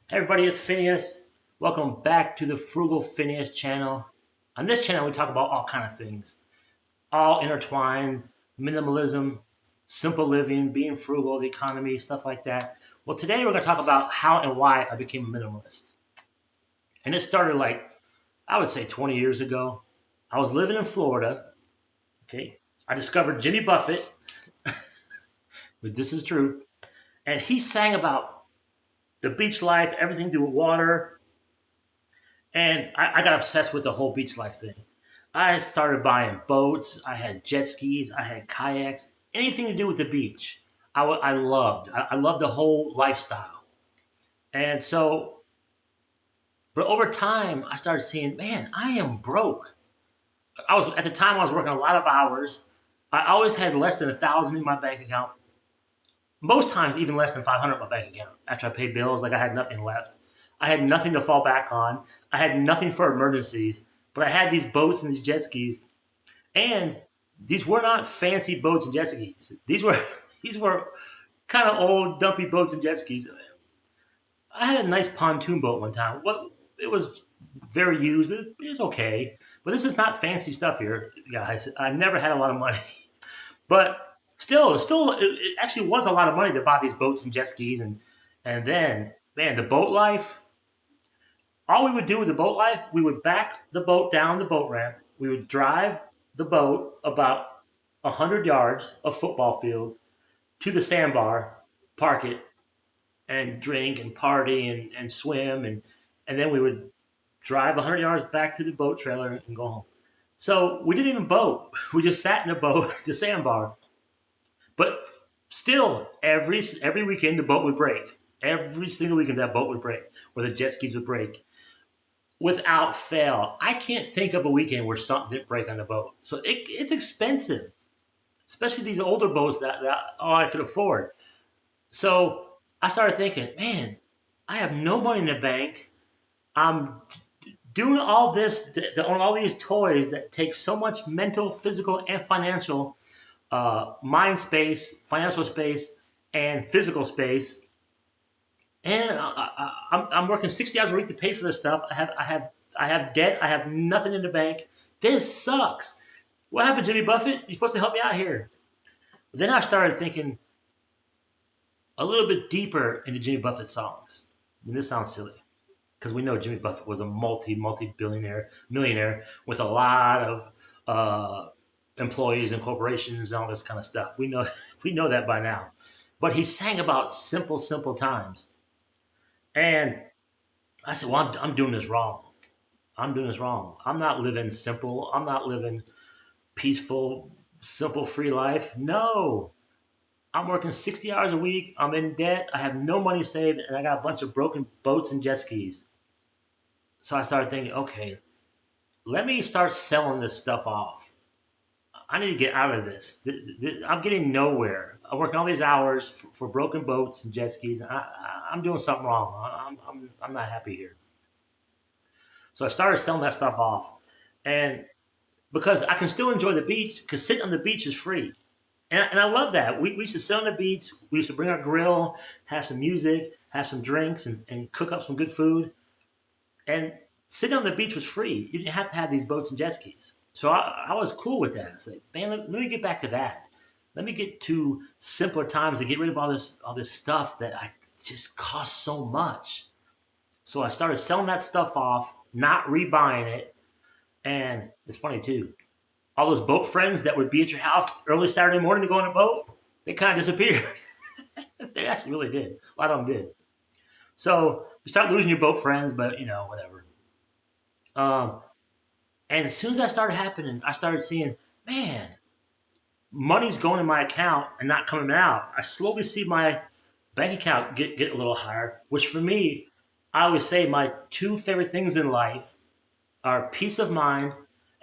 Hey everybody, it's Phineas. Welcome back to the Frugalfinneas channel. On this channel, we talk about all kind of things, all intertwined: minimalism, simple living, being frugal, the economy, stuff like that. Well, today we're going to talk about how and why I became a minimalist. And it started I would say 20 years ago. I was living in Florida. Okay, I discovered Jimmy Buffett, but this is true, and he sang about the beach life, everything to do with water, and I got obsessed with the whole beach life thing. I started buying boats. I had jet skis. I had kayaks. Anything to do with the beach, I loved. I loved the whole lifestyle. And so, but over time, I started seeing, man, I am broke. I was at the time I was working a lot of hours. I always had less than 1,000 in my bank account. Most times, even less than 500 in my bank account. After I paid bills, like I had nothing left. I had nothing to fall back on. I had nothing for emergencies. But I had these boats and these jet skis, and these were not fancy boats and jet skis. These were these were kind of old, dumpy boats and jet skis. I had a nice pontoon boat one time. What it was very used, but it was okay. But this is not fancy stuff here, guys. I never had a lot of money, but still, it actually was a lot of money to buy these boats and jet skis, and then man, the boat life. All we would do with the boat life, we would back the boat down the boat ramp. We would drive the boat about 100 yards of football field to the sandbar, park it, and drink and party and swim. And then we would drive 100 yards back to the boat trailer and go home. So we didn't even boat. We just sat in the boat, the sandbar. But still, every weekend, the boat would break. Every single weekend, that boat would break, or the jet skis would break without fail. I can't think of a weekend where something didn't break on the boat. So it's expensive, especially these older boats that all I could afford. So I started thinking, man, I have no money in the bank. I'm doing all this, own all these toys that take so much mental, physical, and financial mind space, financial space, and physical space. And I'm working 60 hours a week to pay for this stuff. I have debt. I have nothing in the bank. This sucks. What happened, Jimmy Buffett? You're supposed to help me out here. But then I started thinking a little bit deeper into Jimmy Buffett songs. And this sounds silly because we know Jimmy Buffett was a multi billionaire, millionaire with a lot of employees and corporations and all this kind of stuff. We know we know that by now. But he sang about simple times. And I said, well, I'm doing this wrong. I'm doing this wrong. I'm not living simple. I'm not living peaceful, simple, free life. No. I'm working 60 hours a week. I'm in debt. I have no money saved, and I got a bunch of broken boats and jet skis. So I started thinking, okay, let me start selling this stuff off. I need to get out of this. I'm getting nowhere. I'm working all these hours for broken boats and jet skis, and I'm doing something wrong. I'm not happy here. So I started selling that stuff off. And because I can still enjoy the beach, because sitting on the beach is free. And I love that. We used to sit on the beach. We used to bring our grill, have some music, have some drinks, and cook up some good food. And sitting on the beach was free. You didn't have to have these boats and jet skis. So I was cool with that. I said, man, let me get back to that. Let me get to simpler times and get rid of all this stuff that I just costs so much. So I started selling that stuff off, not rebuying it. And it's funny too. All those boat friends that would be at your house early Saturday morning to go on a boat, they kind of disappeared. They actually really did. A lot of them did. So you start losing your boat friends, but whatever. Um, and as soon as that started happening, I started seeing, man, money's going in my account and not coming out. I slowly see my bank account get a little higher, which for me, I always say my two favorite things in life are peace of mind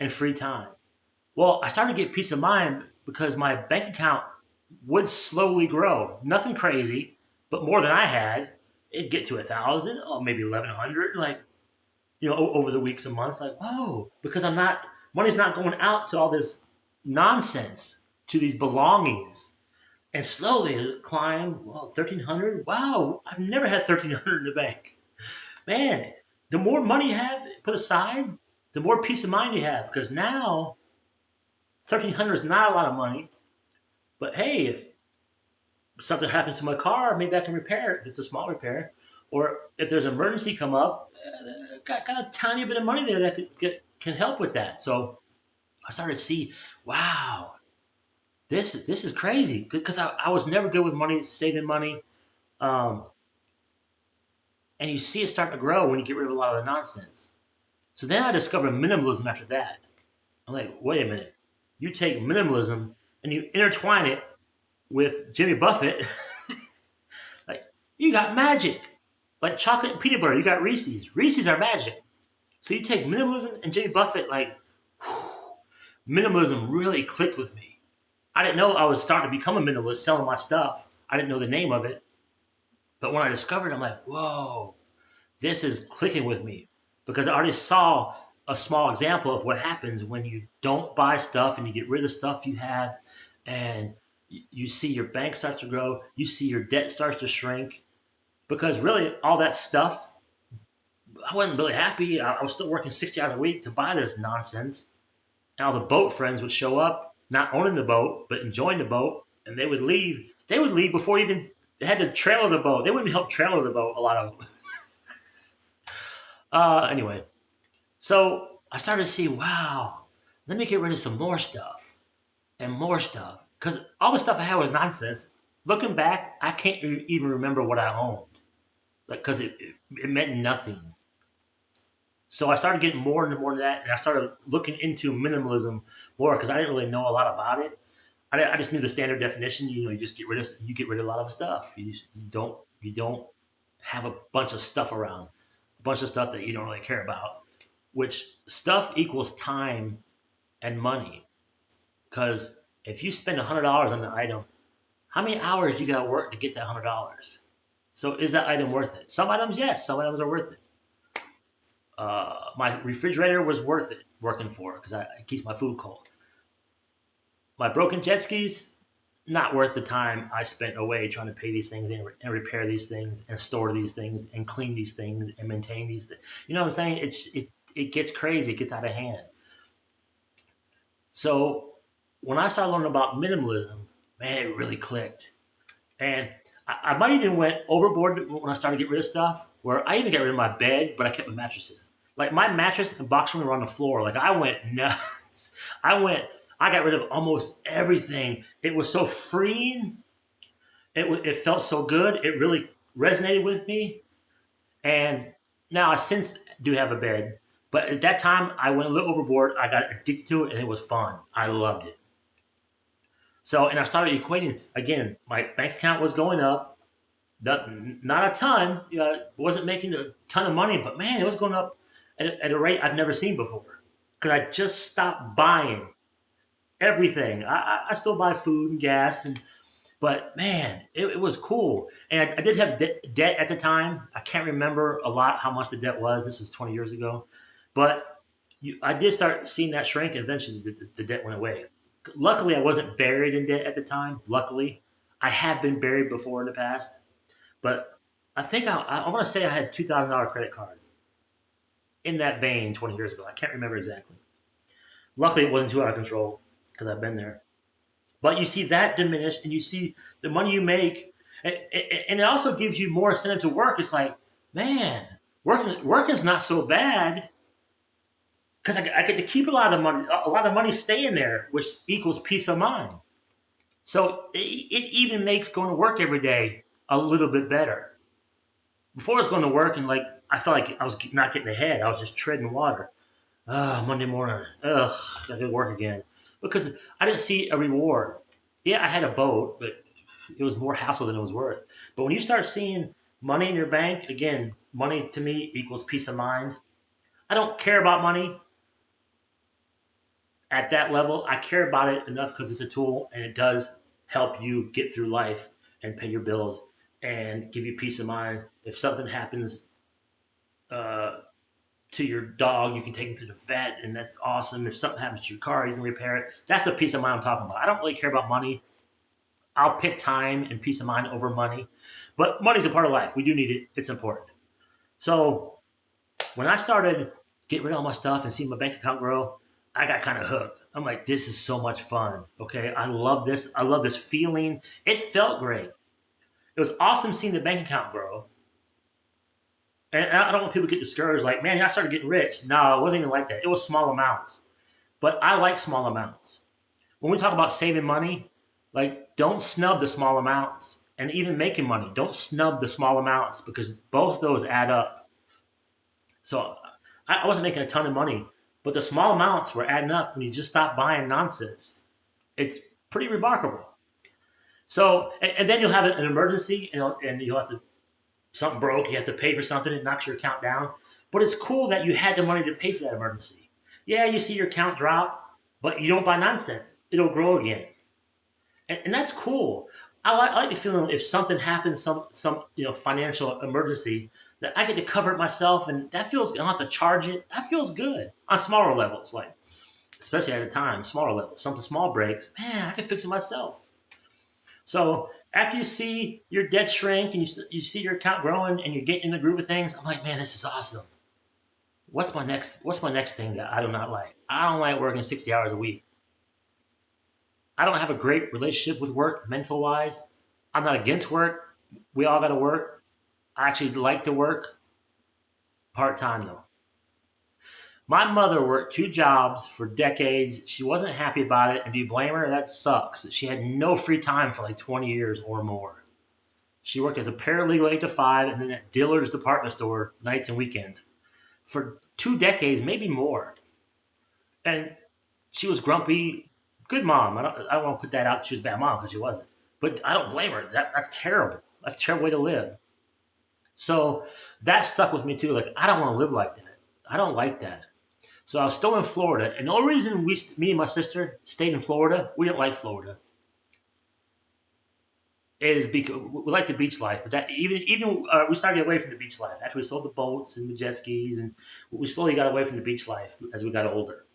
and free time. Well, I started to get peace of mind because my bank account would slowly grow. Nothing crazy, but more than I had. It'd get to 1,000, or maybe 1,100, over the weeks and months. Like, whoa, because money's not going out to all this nonsense, to these belongings. And slowly it climbed, well, 1,300. Wow, I've never had 1,300 in the bank. man, the more money you have put aside, the more peace of mind you have. Because now 1,300 is not a lot of money, but hey, if something happens to my car, maybe I can repair it if it's a small repair. Or if there's an emergency come up, got a tiny bit of money there that can help with that. So I started to see, wow, this is crazy because I was never good with money, saving money. Um, and you see it starting to grow when you get rid of a lot of the nonsense. So then I discovered minimalism after that. I'm like, wait a minute. You take minimalism and you intertwine it with Jimmy Buffett. Like, you got magic. Like chocolate and peanut butter, you got Reese's. Reese's are magic. So you take minimalism and Jimmy Buffett, like, whew, minimalism really clicked with me. I didn't know I was starting to become a minimalist selling my stuff. I didn't know the name of it. But when I discovered it, I'm like, whoa, this is clicking with me. Because I already saw a small example of what happens when you don't buy stuff and you get rid of stuff you have, and you see your bank starts to grow, you see your debt starts to shrink. Because really, all that stuff, I wasn't really happy. I was still working 60 hours a week to buy this nonsense. And all the boat friends would show up, not owning the boat, but enjoying the boat, and they would leave. They would leave before even they had to trailer the boat. They wouldn't even help trailer the boat, a lot of them. Anyway, so I started to see, wow, let me get rid of some more stuff and more stuff. Because all the stuff I had was nonsense. Looking back, I can't even remember what I owned. Like, because it meant nothing. So I started getting more and more of that, and I started looking into minimalism more because I didn't really know a lot about it. I just knew the standard definition. You get rid of a lot of stuff. You don't have a bunch of stuff around, a bunch of stuff that you don't really care about. Which stuff equals time and money. Because if you spend $100 on the item, how many hours you got to work to get that $100? So is that item worth it? Some items, yes. Some items are worth it. My refrigerator was worth it working for because it keeps my food cold. My broken jet skis, not worth the time I spent away trying to pay these things and repair these things and store these things and clean these things and maintain these things. You know what I'm saying? It gets crazy. It gets out of hand. So when I started learning about minimalism, man, it really clicked. And I might even went overboard when I started to get rid of stuff, where I even got rid of my bed, but I kept my mattresses. Like my mattress and box spring were on the floor. Like I went nuts. I got rid of almost everything. It was so freeing. It felt so good. It really resonated with me. And now I since do have a bed, but at that time I went a little overboard. I got addicted to it, and it was fun. I loved it. So, and I started equating again. My bank account was going up, not a ton. You know, it wasn't making a ton of money, but man, it was going up at a rate I've never seen before. Because I just stopped buying everything. I still buy food and gas, but man, it was cool. And I did have debt at the time. I can't remember a lot how much the debt was. This was 20 years ago, but I did start seeing that shrink, and eventually the debt went away. Luckily, I wasn't buried in debt at the time. Luckily, I have been buried before in the past, but I think I want to say I had $2,000 credit card in that vein 20 years ago. I can't remember exactly. Luckily, it wasn't too out of control because I've been there. But you see that diminish, and you see the money you make, and it also gives you more incentive to work. It's like, man, working is not so bad because I get to keep a lot of money. A lot of money staying there, which equals peace of mind. So it even makes going to work every day a little bit better. Before I was going to work, and like I felt like I was not getting ahead. I was just treading water. Monday morning, ugh, I got to work again because I didn't see a reward. Yeah, I had a boat, but it was more hassle than it was worth. But when you start seeing money in your bank, again, money to me equals peace of mind. I don't care about money at that level. I care about it enough because it's a tool and it does help you get through life and pay your bills and give you peace of mind. If something happens to your dog, you can take him to the vet, and that's awesome. If something happens to your car, you can repair it. That's the peace of mind I'm talking about. I don't really care about money. I'll pick time and peace of mind over money. But money's a part of life. We do need it. It's important. So When I started getting rid of all my stuff and seeing my bank account grow, I got kind of hooked. I'm like, this is so much fun. Okay, I love this. I love this feeling. It felt great. It was awesome seeing the bank account grow. And I don't want people to get discouraged, like, man, I started getting rich. No, it wasn't even like that. It was small amounts. But I like small amounts. When we talk about saving money, like, don't snub the small amounts. And even making money, don't snub the small amounts because both those add up. So I wasn't making a ton of money, but the small amounts were adding up when you just stop buying nonsense. It's pretty remarkable. So, and then you'll have an emergency, and you'll have to, something broke, you have to pay for something, it knocks your account down. But it's cool that you had the money to pay for that emergency. Yeah, you see your account drop, but you don't buy nonsense. It'll grow again. And that's cool. I like the feeling if something happens, some financial emergency, that I get to cover it myself, and that feels. I don't have to charge it. That feels good on smaller levels, like especially at the time, smaller levels. Something small breaks, man, I can fix it myself. So after you see your debt shrink and you see your account growing and you're getting in the groove of things, I'm like, man, this is awesome. What's my next thing that I do not like? I don't like working 60 hours a week. I don't have a great relationship with work, mental wise. I'm not against work. We all got to work. I actually like to work part time though. My mother worked two jobs for decades. She wasn't happy about it. And do you blame her? That sucks. She had no free time for like 20 years or more. She worked as a paralegal 8 to 5 and then at Dillard's department store nights and weekends for 2 decades, maybe more. And she was grumpy. Good mom. I don't want to put that out that she was a bad mom because she wasn't. But I don't blame her. That's terrible. That's a terrible way to live. So that stuck with me too. Like, I don't want to live like that. I don't like that. So I was still in Florida. And the only reason me and my sister stayed in Florida, we didn't like Florida, is because we like the beach life. But that even we started to get away from the beach life. After we sold the boats and the jet skis, and we slowly got away from the beach life as we got older.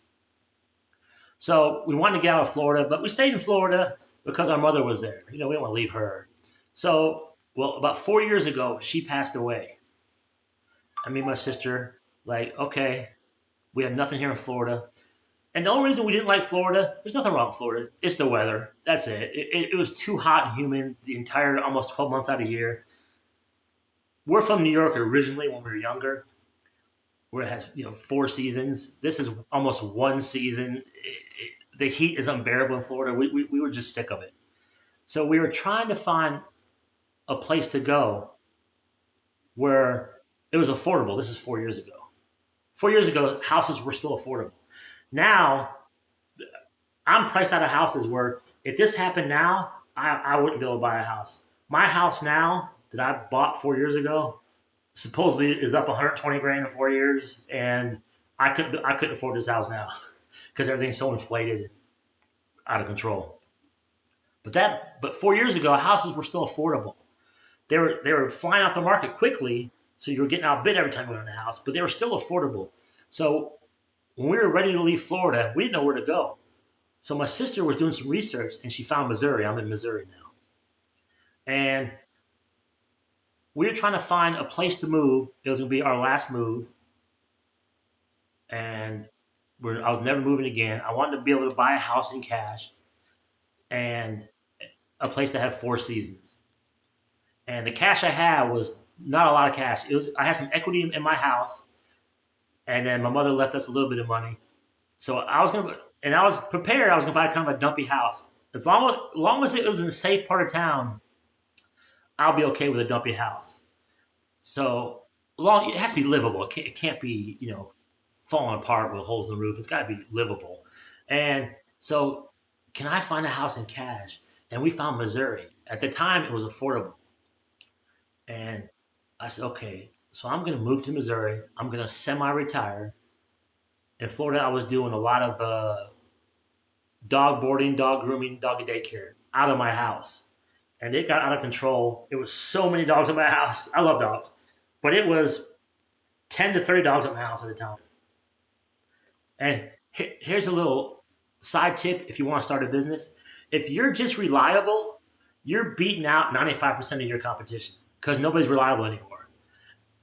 So we wanted to get out of Florida, but we stayed in Florida because our mother was there. We didn't want to leave her. So, about 4 years ago, she passed away. I mean, my sister, like, okay, we have nothing here in Florida. And the only reason we didn't like Florida, there's nothing wrong with Florida. It's the weather. That's it. It was too hot and humid the entire almost 12 months out of the year. We're from New York originally when we were younger, where it has 4 seasons. This is almost one season. The heat is unbearable in Florida. We were just sick of it. So we were trying to find a place to go where it was affordable. This is 4 years ago. 4 years ago, houses were still affordable. Now, I'm priced out of houses where if this happened now, I wouldn't be able to buy a house. My house now that I bought 4 years ago supposedly is up 120 grand in 4 years, and I couldn't afford this house now because everything's so inflated and out of control. But 4 years ago, houses were still affordable. They were flying off the market quickly, so you were getting outbid every time you went in a house, but they were still affordable. So when we were ready to leave Florida, we didn't know where to go. So my sister was doing some research, and she found Missouri. I'm in Missouri now. And we were trying to find a place to move. It was going to be our last move. And I was never moving again. I wanted to be able to buy a house in cash and a place that had 4 seasons. And the cash I had was not a lot of cash. I had some equity in my house, and then my mother left us a little bit of money. So I was prepared. I was going to buy kind of a dumpy house. As long as it was in a safe part of town, I'll be okay with a dumpy house. So it has to be livable. It can't be falling apart with holes in the roof. It's got to be livable. And so, can I find a house in cash? And we found Missouri. At the time, it was affordable. And I said, okay, so I'm going to move to Missouri. I'm going to semi-retire. In Florida, I was doing a lot of dog boarding, dog grooming, doggy daycare out of my house. And it got out of control. It was so many dogs in my house. I love dogs. But it was 10 to 30 dogs at my house at a time. And here's a little side tip if you want to start a business. If you're just reliable, you're beating out 95% of your competition because nobody's reliable anymore.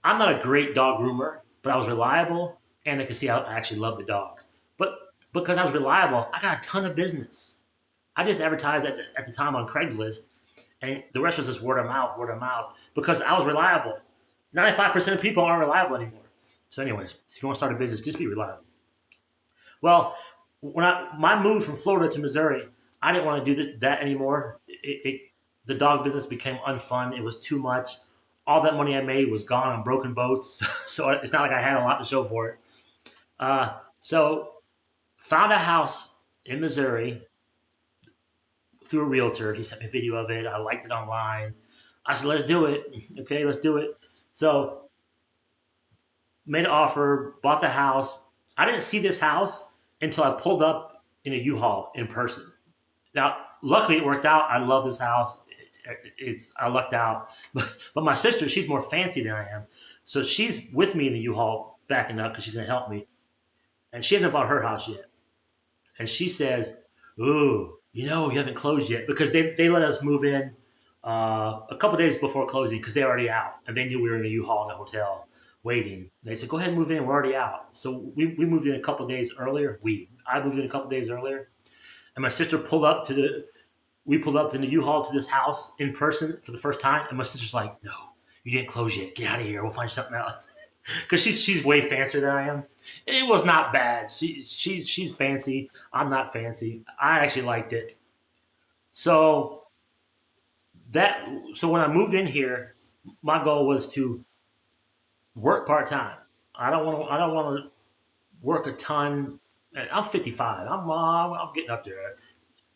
I'm not a great dog groomer. but I was reliable, and they could see I actually love the dogs. But because I was reliable, I got a ton of business. I just advertised at the time on Craigslist, and the rest was just word of mouth, because I was reliable. 95% of people aren't reliable anymore. So, anyways, if you want to start a business, just be reliable. Well, when my move from Florida to Missouri, I didn't want to do that anymore. The dog business became unfun. It was too much. All that money I made was gone on broken boats, so it's not like I had a lot to show for it. So found a house in Missouri through a realtor. He sent me a video of it. I liked it online. I said, let's do it. Okay, let's do it. So made an offer, bought the house. I didn't see this house until I pulled up in a U-Haul in person. Now, luckily it worked out. I love this house. I lucked out. But my sister, she's more fancy than I am. So she's with me in the U-Haul backing up because she's going to help me. And she hasn't bought her house yet. And she says, ooh, you haven't closed yet. Because they let us move in a couple days before closing because they're already out. And they knew we were in a U-Haul in the hotel waiting. They said, go ahead and move in. We're already out. So we moved in a couple days earlier. I moved in a couple days earlier. And my sister we pulled up in the U-Haul to this house in person for the first time. And my sister's like, no, you didn't close yet. Get out of here. We'll find something else. Because she's way fancier than I am. It was not bad. She's fancy. I'm not fancy. I actually liked it. So when I moved in here, my goal was to work part-time. I don't want to work a ton. I'm 55. I'm getting up there.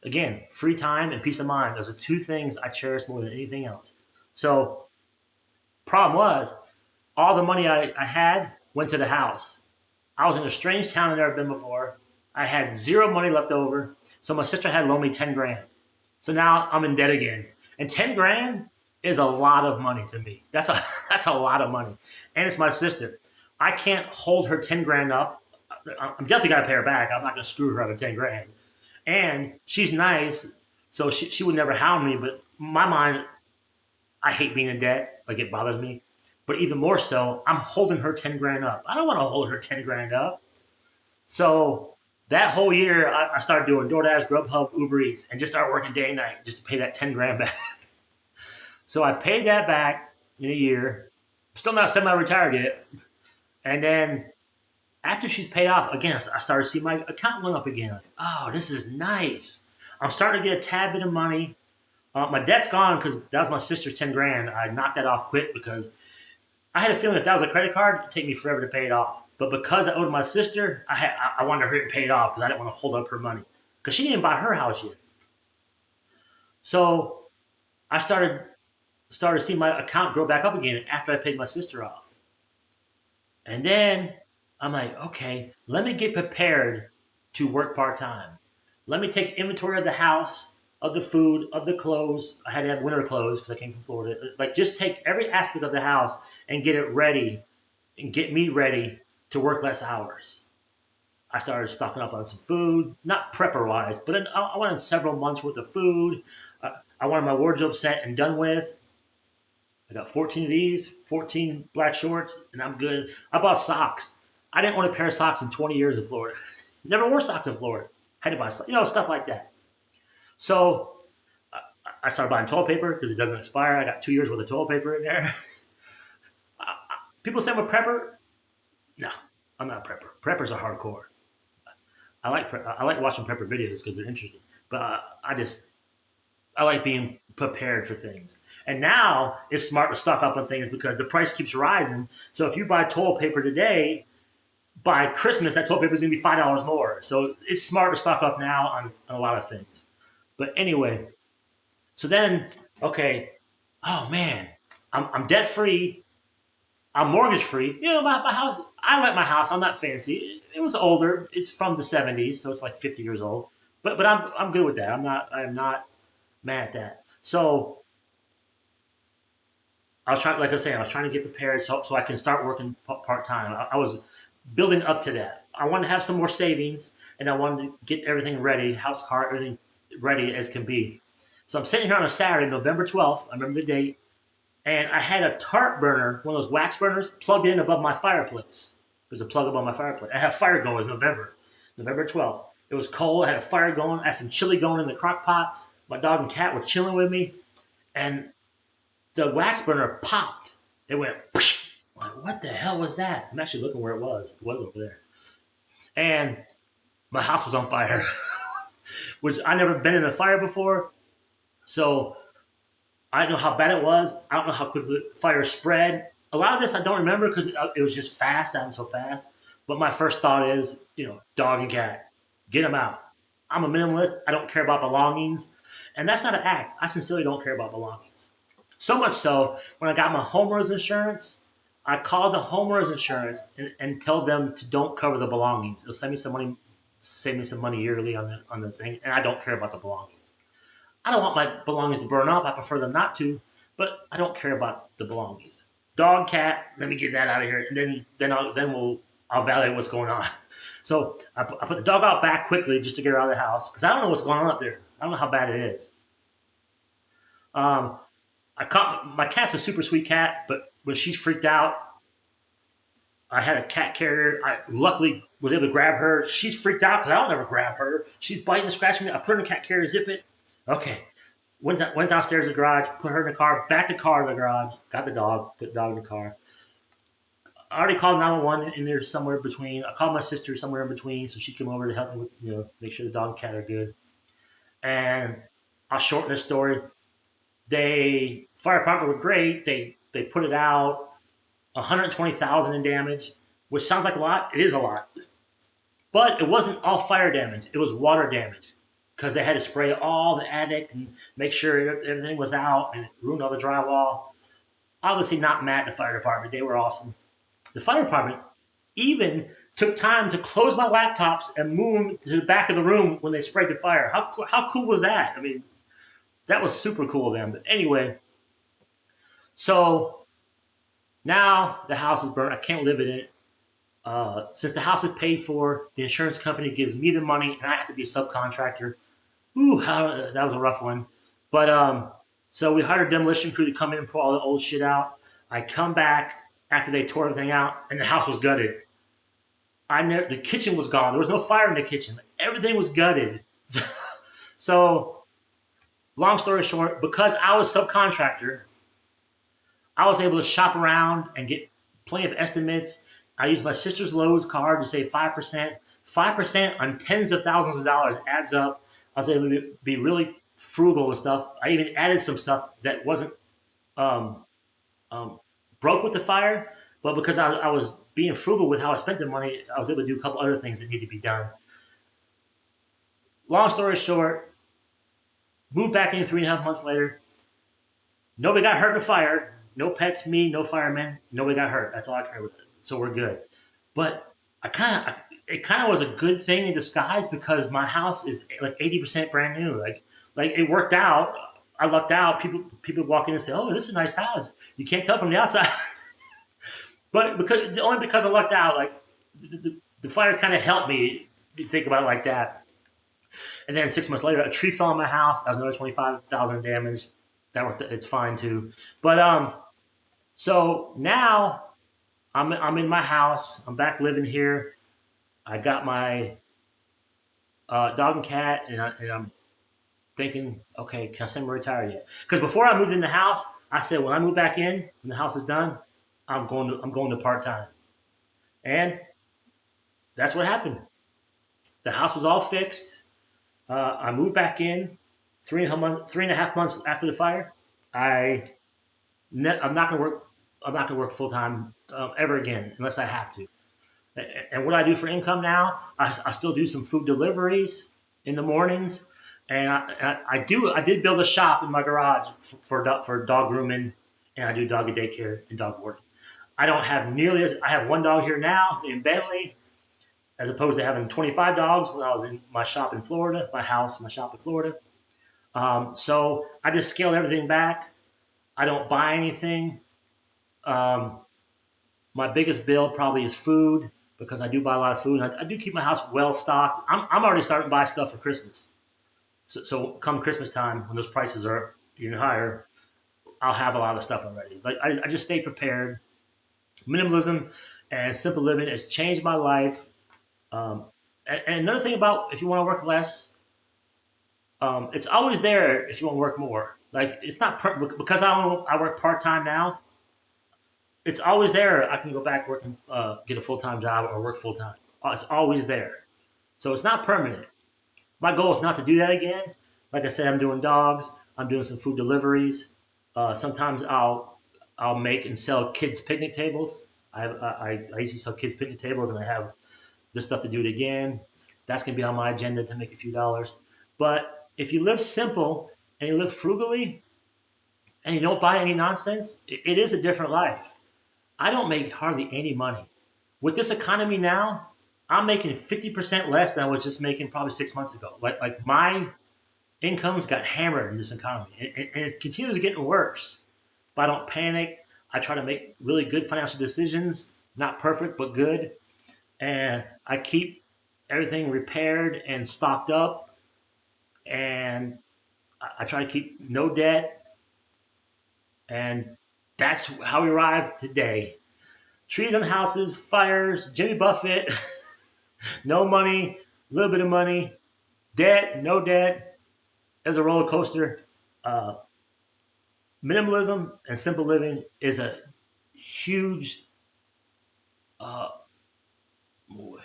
Again, free time and peace of mind. Those are two things I cherish more than anything else. So problem was, all the money I had went to the house. I was in a strange town I'd never been before. I had zero money left over. So my sister had loaned me 10 grand. So now I'm in debt again. And 10 grand is a lot of money to me. That's a lot of money. And it's my sister. I can't hold her 10 grand up. I'm definitely got to pay her back. I'm not going to screw her out of 10 grand. And she's nice, so she would never hound me. But in my mind, I hate being in debt. Like, it bothers me. But even more so, I'm holding her 10 grand up. I don't want to hold her 10 grand up. So that whole year, I started doing DoorDash, Grubhub, Uber Eats, and just started working day and night just to pay that 10 grand back. So I paid that back in a year. Still not semi-retired yet. And then after she's paid off, again, I started to see my account went up again. Like, oh, this is nice. I'm starting to get a tad bit of money. My debt's gone because that was my sister's 10 grand. I knocked that off quick because I had a feeling if that was a credit card, it'd take me forever to pay it off. But because I owed my sister, I wanted to hurry and pay it off because I didn't want to hold up her money. Because she didn't buy her house yet. So I started to see my account grow back up again after I paid my sister off. And then I'm like, okay, let me get prepared to work part-time. Let me take inventory of the house, of the food, of the clothes. I had to have winter clothes because I came from Florida. Like, just take every aspect of the house and get it ready and get me ready to work less hours. I started stocking up on some food, not prepper-wise, but I wanted several months worth of food. I wanted my wardrobe set and done with. I got 14 of these, 14 black shorts, and I'm good. I bought socks. I didn't own a pair of socks in 20 years in Florida. Never wore socks in Florida. Had to buy, stuff like that. So I started buying toilet paper because it doesn't expire. I got 2 years worth of toilet paper in there. People say I'm a prepper. No, I'm not a prepper. Preppers are hardcore. I like watching prepper videos because they're interesting. But I like being prepared for things. And now it's smart to stock up on things because the price keeps rising. So if you buy toilet paper today, by Christmas, that toilet paper is going to be $5 more. So it's smart to stock up now on a lot of things. But anyway, so then, okay, oh man, I'm debt free. I'm mortgage free. My house, I like my house. I'm not fancy. It was older. It's from the 70s, so it's like 50 years old. But I'm good with that. I'm not mad at that. So I was trying to get prepared so I can start working part-time. I was building up to that. I wanted to have some more savings, and I wanted to get everything ready, house, car, everything ready as can be. So I'm sitting here on a Saturday, November 12th. I remember the date, and I had a tart burner, one of those wax burners, plugged in above my fireplace. There's a plug above my fireplace. I had fire going. It was November 12th. It was cold. I had a fire going. I had some chili going in the crock pot. My dog and cat were chilling with me, and the wax burner popped. It went, whoosh. Like, what the hell was that? I'm actually looking where it was. It was over there. And my house was on fire, which I never been in a fire before. So I don't know how bad it was. I don't know how quickly the fire spread. A lot of this I don't remember because it was just fast. Happened so fast. But my first thought is, dog and cat, get them out. I'm a minimalist. I don't care about belongings. And that's not an act. I sincerely don't care about belongings. So much so, when I got my homeowner's insurance, I called the homeowner's insurance and tell them to don't cover the belongings. They'll send me some money, save me some money yearly on the thing, and I don't care about the belongings. I don't want my belongings to burn up. I prefer them not to, but I don't care about the belongings. Dog, cat, let me get that out of here, and then I'll evaluate what's going on. So I put the dog out back quickly just to get her out of the house because I don't know what's going on up there. I don't know how bad it is. I caught my cat's a super sweet cat, but when she freaked out, I had a cat carrier. I luckily was able to grab her. She's freaked out because I don't ever grab her. She's biting and scratching me. I put her in the cat carrier, zip it. Okay. Went downstairs to the garage, put her in the car, back the car to the garage, got the dog, put the dog in the car. I already called 911 in there somewhere between. I called my sister somewhere in between, so she came over to help me with, make sure the dog and cat are good. And I'll shorten the story. Fire department were great. They put it out, $120,000 in damage, which sounds like a lot. It is a lot, but it wasn't all fire damage. It was water damage because they had to spray all the attic and make sure everything was out, and it ruined all the drywall. Obviously, not mad at the fire department. They were awesome. The fire department even took time to close my laptops and move them to the back of the room when they sprayed the fire. How cool was that? I mean, that was super cool of them. But anyway, so now the house is burned. I can't live in it. Since the house is paid for, the insurance company gives me the money, and I have to be a subcontractor. That was a rough one. But so we hired a demolition crew to come in and pull all the old shit out. I come back after they tore everything out, and the house was gutted. The kitchen was gone. There was no fire in the kitchen. Everything was gutted. So long story short, because I was subcontractor, I was able to shop around and get plenty of estimates. I used my sister's Lowe's card to save 5%. 5% on tens of thousands of dollars adds up. I was able to be really frugal with stuff. I even added some stuff that wasn't broke with the fire, but because I was being frugal with how I spent the money, I was able to do a couple other things that need to be done. Long story short, moved back in 3.5 months later. Nobody got hurt in the fire. No pets, me, no firemen. Nobody got hurt. That's all I care about. So we're good. But it kind of was a good thing in disguise because my house is like 80% brand new. Like it worked out. I lucked out. People walk in and say, "Oh, this is a nice house." You can't tell from the outside. But only because I lucked out, like the fire kind of helped me think about it like that. And then 6 months later, a tree fell on my house. That was another $25,000 damage. That worked. It's fine too. But so now I'm in my house. I'm back living here. I got my dog and cat, and I'm thinking, okay, can I send them retire yet? Because before I moved in the house, I said when I move back in, when the house is done, I'm going to part time, and that's what happened. The house was all fixed. I moved back in 3.5 months after the fire. I'm not gonna work. I'm not gonna work full time ever again unless I have to. And what I do for income now, I still do some food deliveries in the mornings, and I did build a shop in my garage for dog grooming, and I do doggy daycare and dog boarding. I don't have I have one dog here now named Bentley, as opposed to having 25 dogs when I was in my shop in Florida, my shop in Florida. So I just scaled everything back. I don't buy anything. My biggest bill probably is food because I do buy a lot of food. I do keep my house well stocked. I'm already starting to buy stuff for Christmas. So come Christmas time, when those prices are even higher, I'll have a lot of stuff already. Like I just stay prepared. Minimalism and simple living has changed my life. And another thing about if you want to work less, it's always there if you want to work more. Like it's not because I work part time now. It's always there. I can go back work and get a full time job or work full time. It's always there. So it's not permanent. My goal is not to do that again. Like I said, I'm doing dogs. I'm doing some food deliveries. Sometimes I'll make and sell kids picnic tables. I used to sell kids picnic tables, and I have this stuff to do it again. That's gonna be on my agenda to make a few dollars. But if you live simple and you live frugally and you don't buy any nonsense, it is a different life. I don't make hardly any money. With this economy now, I'm making 50% less than I was just making probably 6 months ago. Like my incomes got hammered in this economy, and it continues getting worse. But I don't panic. I try to make really good financial decisions, not perfect, but good. And I keep everything repaired and stocked up. And I try to keep no debt. And that's how we arrived today. Trees and houses, fires, Jimmy Buffett, no money, a little bit of money, debt, no debt. There's a roller coaster. Minimalism and simple living is a huge, uh,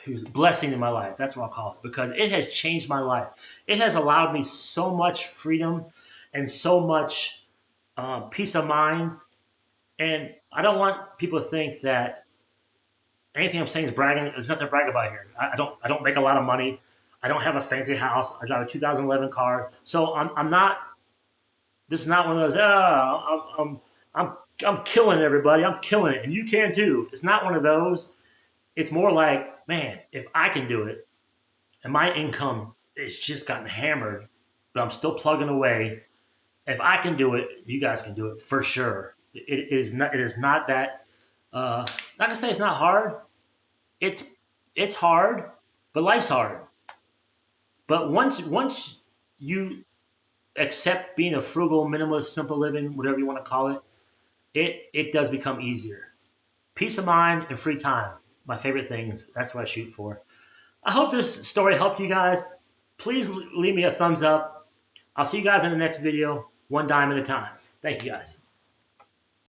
huge blessing in my life. That's what I'll call it, because it has changed my life. It has allowed me so much freedom and so much peace of mind. And I don't want people to think that anything I'm saying is bragging. There's nothing to brag about here. I don't make a lot of money. I don't have a fancy house. I drive a 2011 car. So I'm not. This is not one of those. I'm killing everybody. I'm killing it, and you can too. It's not one of those. It's more like, man, if I can do it, and my income is just gotten hammered, but I'm still plugging away. If I can do it, you guys can do it for sure. It is not. It is not that. Not to say it's not hard. It's hard, but life's hard. But once you accept being a frugal, minimalist, simple living, whatever you want to call it, it does become easier. Peace of mind and free time, my favorite things. That's what I shoot for. I hope this story helped you guys. Please leave me a thumbs up. I'll see you guys in the next video, one dime at a time. Thank you guys.